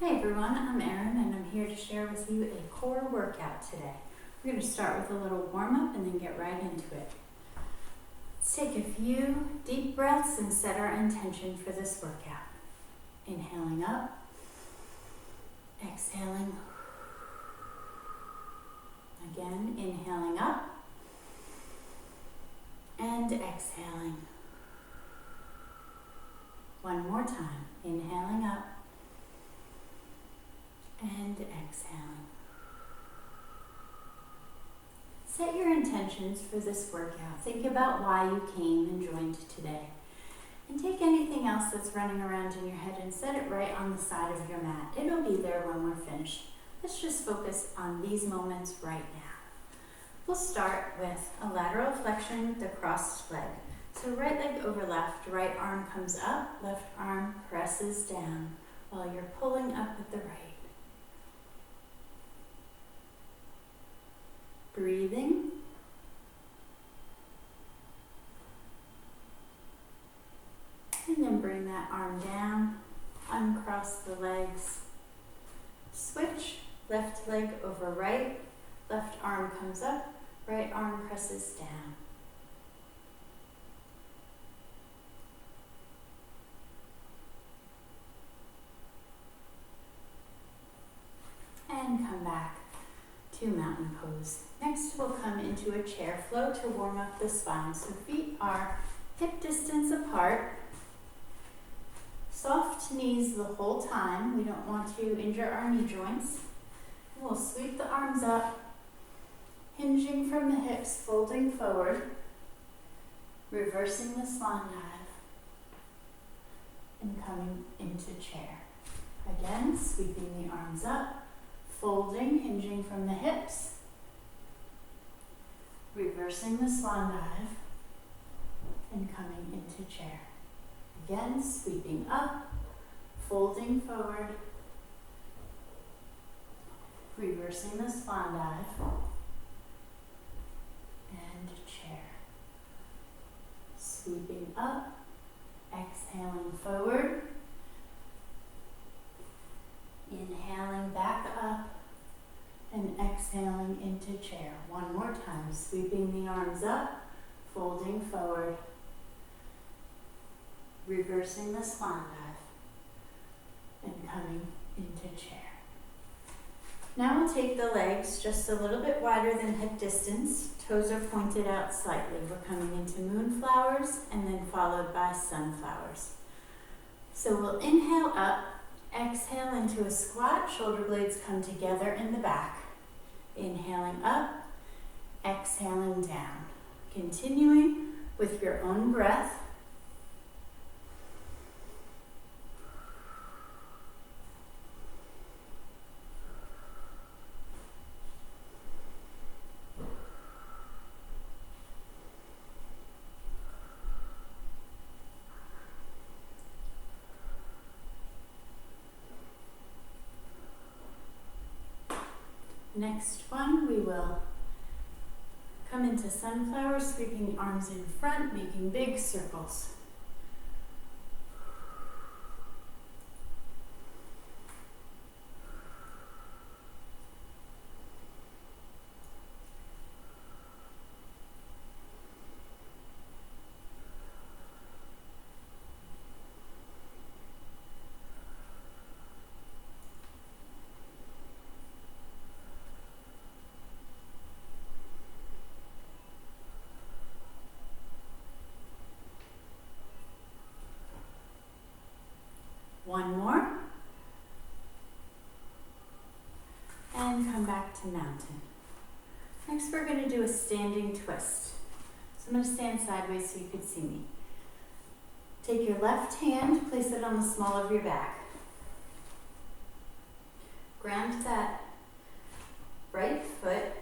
Hi everyone, I'm Erin and I'm here to share with you a core workout today. We're going to start with a little warm-up and then get right into it. Let's take a few deep breaths and set our intention for this workout. Inhaling up, exhaling. Again, inhaling up and exhaling. One more time, inhaling up and exhaling. Set your intentions for this workout. Think about why you came and joined today. And take anything else that's running around in your head and set it right on the side of your mat. It'll be there when we're finished. Let's just focus on these moments right now. We'll start with a lateral flexion with the crossed leg. So right leg over left, right arm comes up, left arm presses down while you're pulling up with the right. Breathing. And then bring that arm down, uncross the legs. Switch, left leg over right, left arm comes up, right arm presses down. And come back to mountain pose. Next, we'll come into a chair flow to warm up the spine. So feet are hip distance apart. Soft knees the whole time. We don't want to injure our knee joints. We'll sweep the arms up, hinging from the hips, folding forward, reversing the swan dive, and coming into chair. Again, sweeping the arms up, folding, hinging from the hips, reversing the swan dive, and coming into chair. Again, sweeping up, folding forward, reversing the swan dive, and chair. Sweeping up, exhaling forward, inhaling back up, and exhaling into chair. One more time, sweeping the arms up, folding forward, reversing the swan dive, and coming into chair. Now we'll take the legs just a little bit wider than hip distance. Toes are pointed out slightly. We're coming into moonflowers and then followed by sunflowers. So we'll inhale up, exhale into a squat. Shoulder blades come together in the back. Inhaling up, exhaling down. Continuing with your own breath. Next one, we will come into sunflower, sweeping the arms in front, making big circles. One more. And come back to mountain. Next we're going to do a standing twist. So I'm going to stand sideways so you can see me. Take your left hand, place it on the small of your back. Ground that right foot.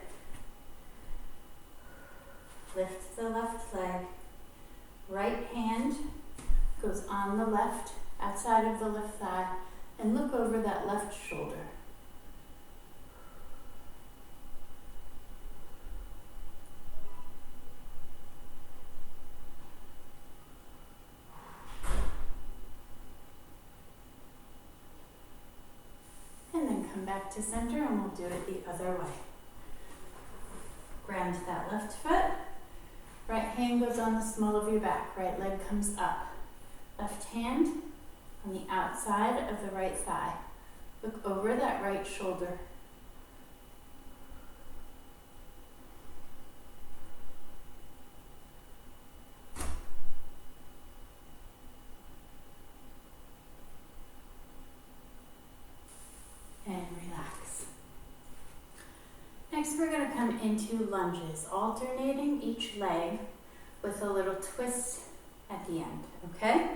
Lift the left leg. Right hand goes on the left, outside of the left thigh, and look over that left shoulder. back to center and we'll do it the other way. Ground to that left foot. Right hand goes on the small of your back. Right leg comes up. Left hand on the outside of the right thigh. Look over that right shoulder. And relax. Next, we're going to come into lunges, alternating each leg with a little twist at the end, okay?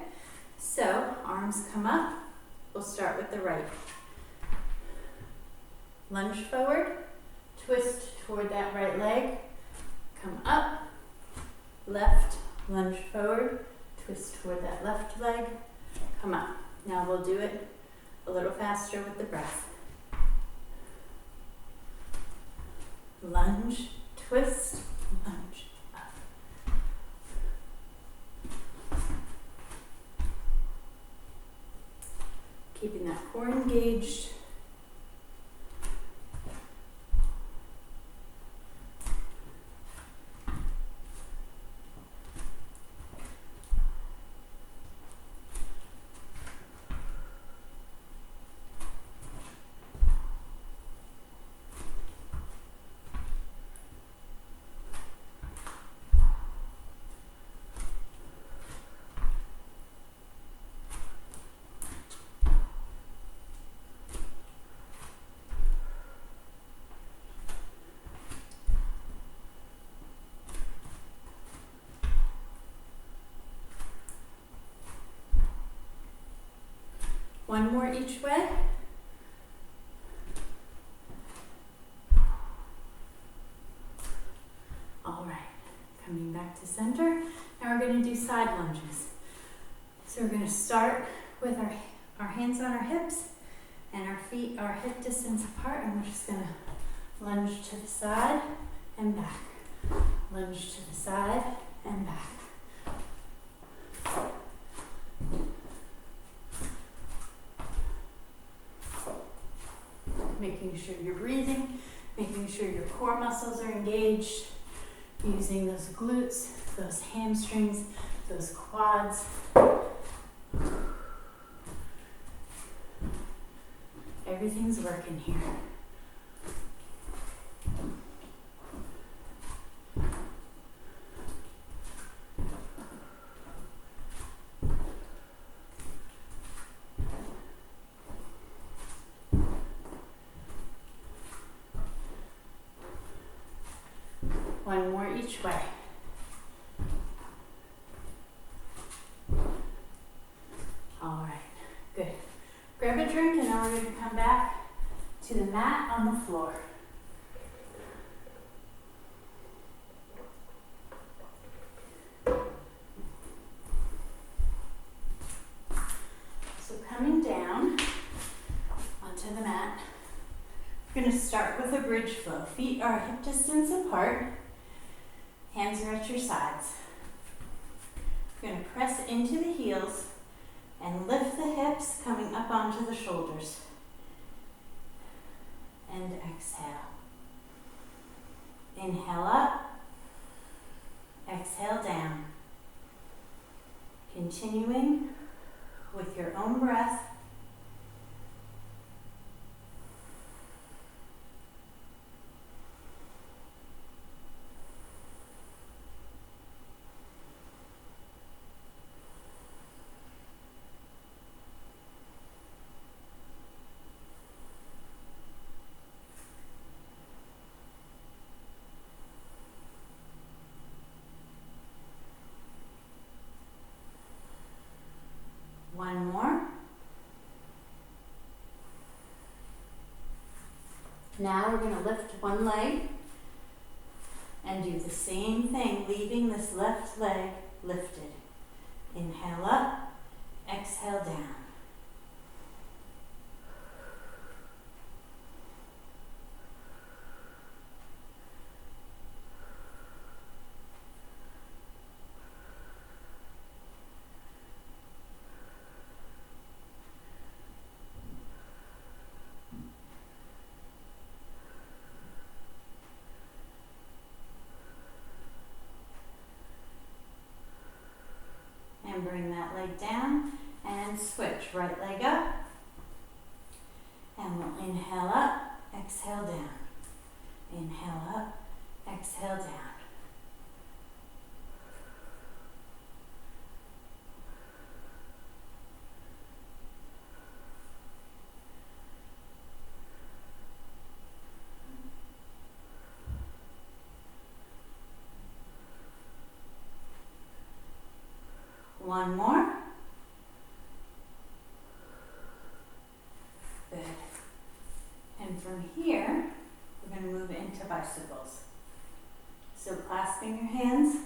So, arms come up. We'll start with the right. Lunge forward, twist toward that right leg, come up, left, lunge forward, twist toward that left leg, come up. Now we'll do it a little faster with the breath. Lunge, twist, lunge, up. Keeping that core engaged. One more each way. All right, coming back to center. Now we're going to do side lunges. So we're going to start with our hands on our hips and our feet are hip distance apart, and we're just going to lunge to the side and back. Lunge to the side and back. Making sure you're breathing, making sure your core muscles are engaged, using those glutes, those hamstrings, those quads. Everything's working here. One more each way. All right, good. Grab a drink and now we're going to come back to the mat on the floor. So coming down onto the mat, we're going to start with a bridge flow. Feet are hip distance apart. Hands are at your sides. You're going to press into the heels and lift the hips coming up onto the shoulders. And exhale. Inhale up. Exhale down. Continuing with your own breath. One more. Now we're going to lift one leg and do the same thing, leaving this left leg lifted. Inhale up, exhale down. and bring that leg down and switch. Right leg up. And we'll inhale up, exhale down. Inhale up, exhale down. One more. Good. And from here, we're going to move into bicycles. So clasping your hands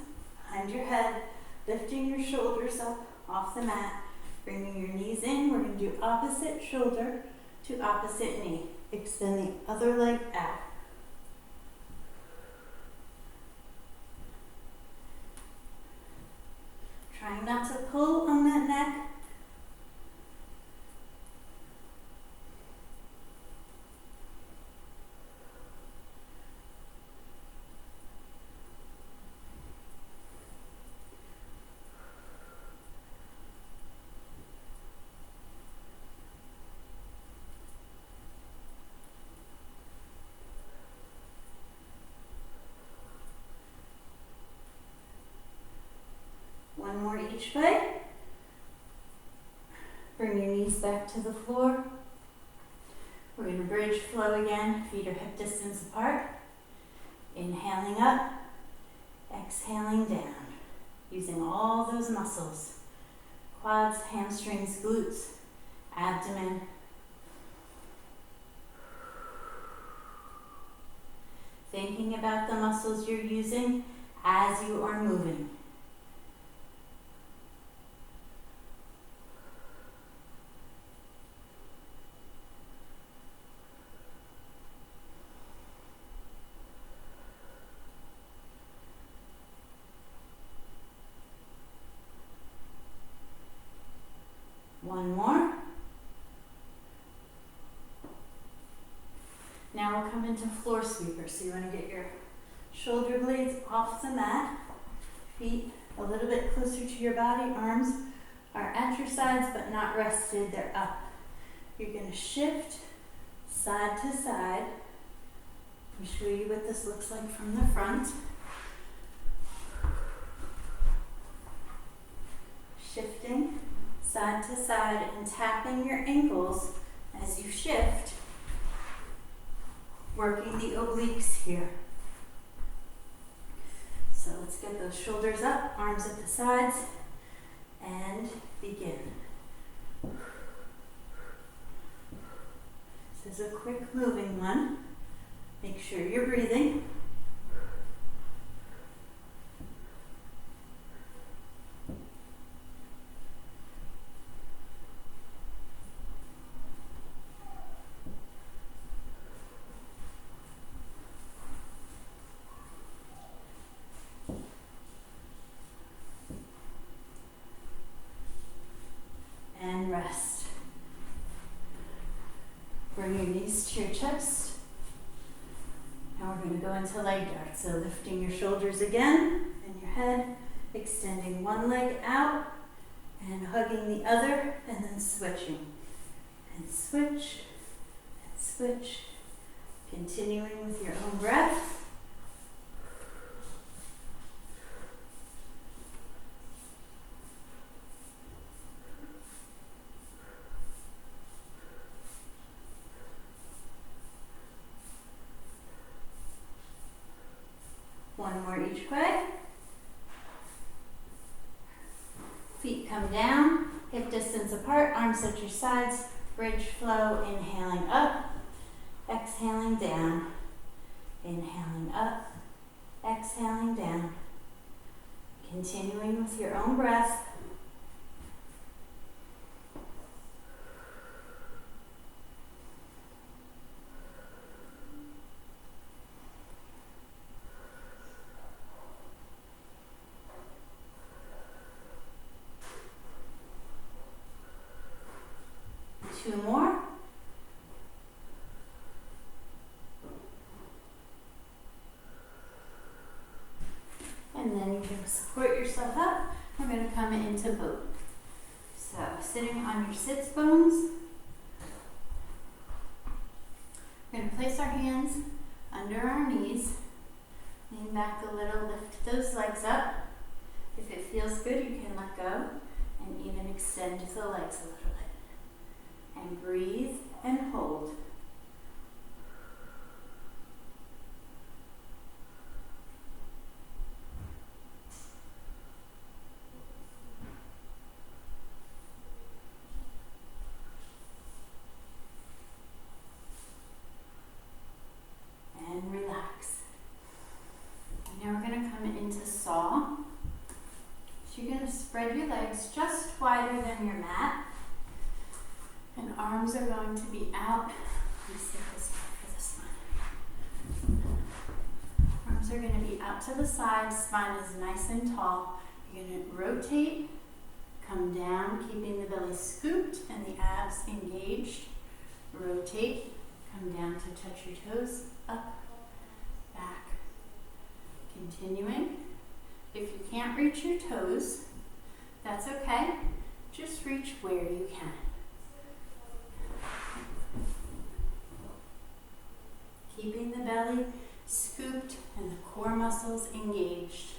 behind your head, lifting your shoulders up off the mat, bringing your knees in. We're going to do opposite shoulder to opposite knee. Extend the other leg out. Trying not to pull on that neck. One more each way. Bring your knees back to the floor. We're going to bridge flow again. Feet are hip distance apart. Inhaling up, exhaling down. Using all those muscles. Quads, hamstrings, glutes, abdomen. Thinking about the muscles you're using as you are moving. One more. Now we'll come into floor sweeper. So you want to get your shoulder blades off the mat, feet a little bit closer to your body, arms are at your sides but not rested, they're up. You're going to shift side to side. Let me show you what this looks like from the front. Shifting side to side and tapping your ankles as you shift, working the obliques here. So let's get those shoulders up, arms at the sides, and begin. This is a quick moving one. Make sure you're breathing. And rest. Bring your knees to your chest. Now we're going to go into leg darts. So lifting your shoulders again and your head, extending one leg out and hugging the other, and then switching. And switch, and switch. Continuing with your own breath. One more each way. Feet come down, hip distance apart, arms at your sides, bridge flow, inhaling up, exhaling down, inhaling up, exhaling down. Continuing with your own breath. Two more. And then you can support yourself up and we're going to come into boat. So sitting on your sits bones, we're going to place our hands under our knees, lean back a little, lift those legs up. If it feels good, you can let go and even extend the legs a little bit. And breathe and hold. And relax. Now we're going to come into saw. So you're going to spread your legs just wider than your mat. And arms are going to be out. Let me stick this for this one. Arms are going to be out to the side. Spine is nice and tall. You're going to rotate, come down, keeping the belly scooped and the abs engaged. Rotate, come down to touch your toes, up, back. Continuing. If you can't reach your toes, that's okay. Just reach where you can. Keeping the belly scooped and the core muscles engaged.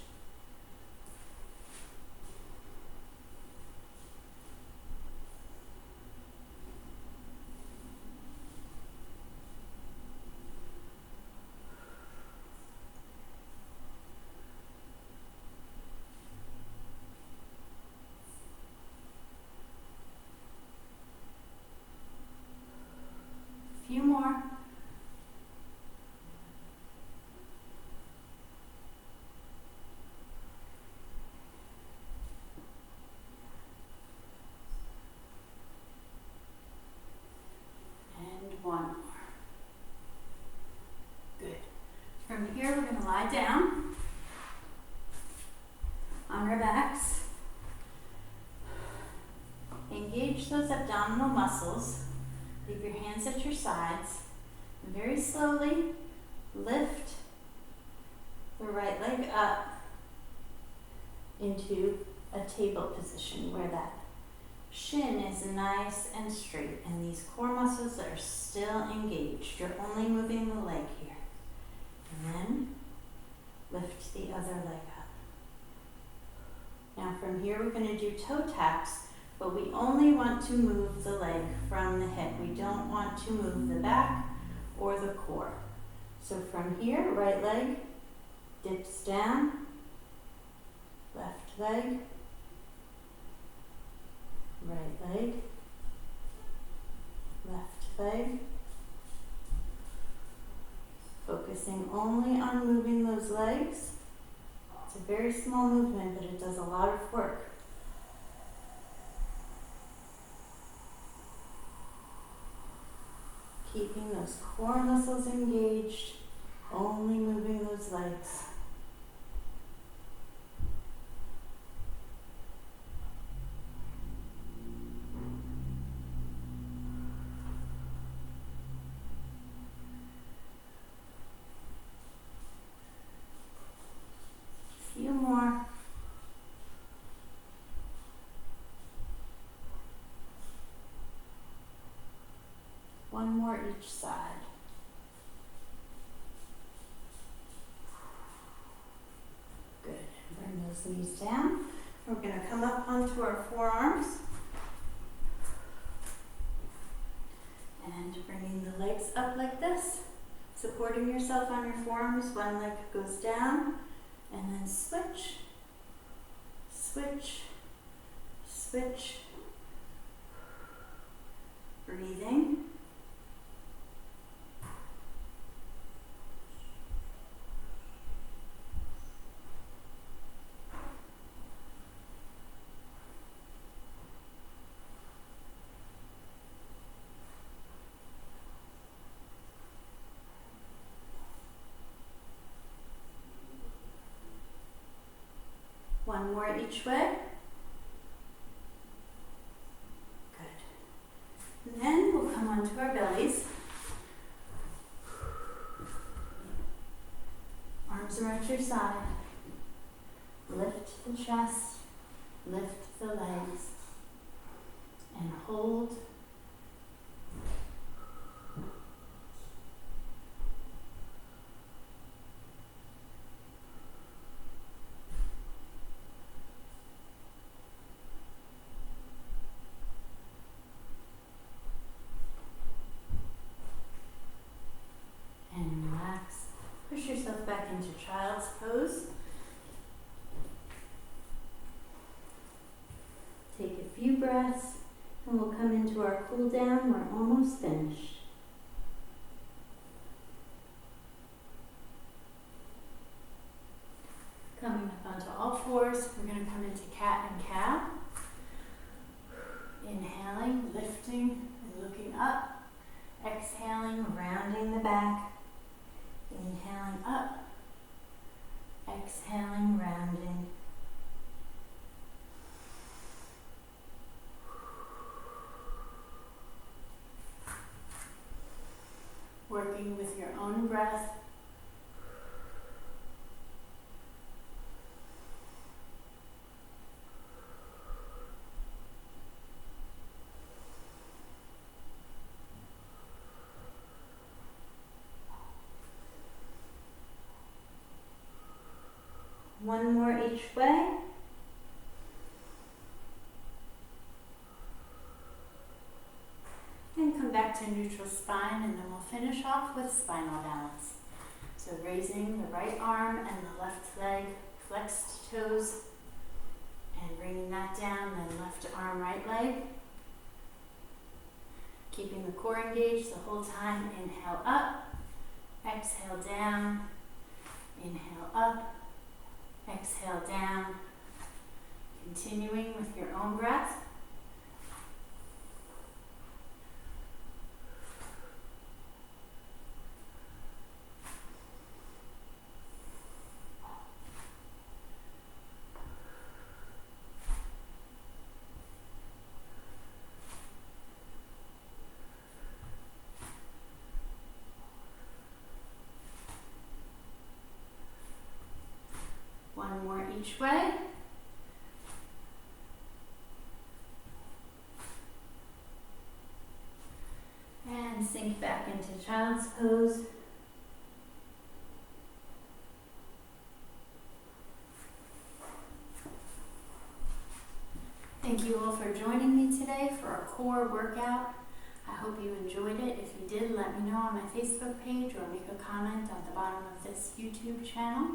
A few more. One more. Good. From here, we're going to lie down on our backs. Engage those abdominal muscles. Leave your hands at your sides. And very slowly lift the right leg up into a table position where that shin is nice and straight and these core muscles are still engaged. You're only moving the leg here. And then lift the other leg up. Now from here we're going to do toe taps, but we only want to move the leg from the hip. We don't want to move the back or the core. So from here, right leg dips down, left leg, right leg, left leg, focusing only on moving those legs. It's a very small movement, but it does a lot of work. Keeping those core muscles engaged, only moving those legs. Few more. One more each side. Good. Bring those knees down. We're going to come up onto our forearms. And bringing the legs up like this. Supporting yourself on your forearms. One leg goes down. And then switch, switch, switch. Breathing. One more each way. Good. And then we'll come onto our bellies. Arms are at your side. Lift the chest, the legs and hold. And relax. Push yourself back into child's pose. Take a few breaths and we'll come into our cool down. We're almost finished. Coming up onto all fours, we're going to come into cat and cow. Inhaling, lifting and looking up. Exhaling, rounding the back. Inhaling up. Exhaling, rounding. Working with your own breath. One more each way. And come back to neutral spine, and then we'll finish off with spinal balance. So raising the right arm and the left leg, flexed toes, and bringing that down, then left arm, right leg. Keeping the core engaged the whole time. Inhale up, exhale down, inhale up, exhale down. Continuing with your own breath. One more each way. And sink back into child's pose. Thank you all for joining me today for our core workout. I hope you enjoyed it. If you did, let me know on my Facebook page or make a comment at the bottom of this YouTube channel.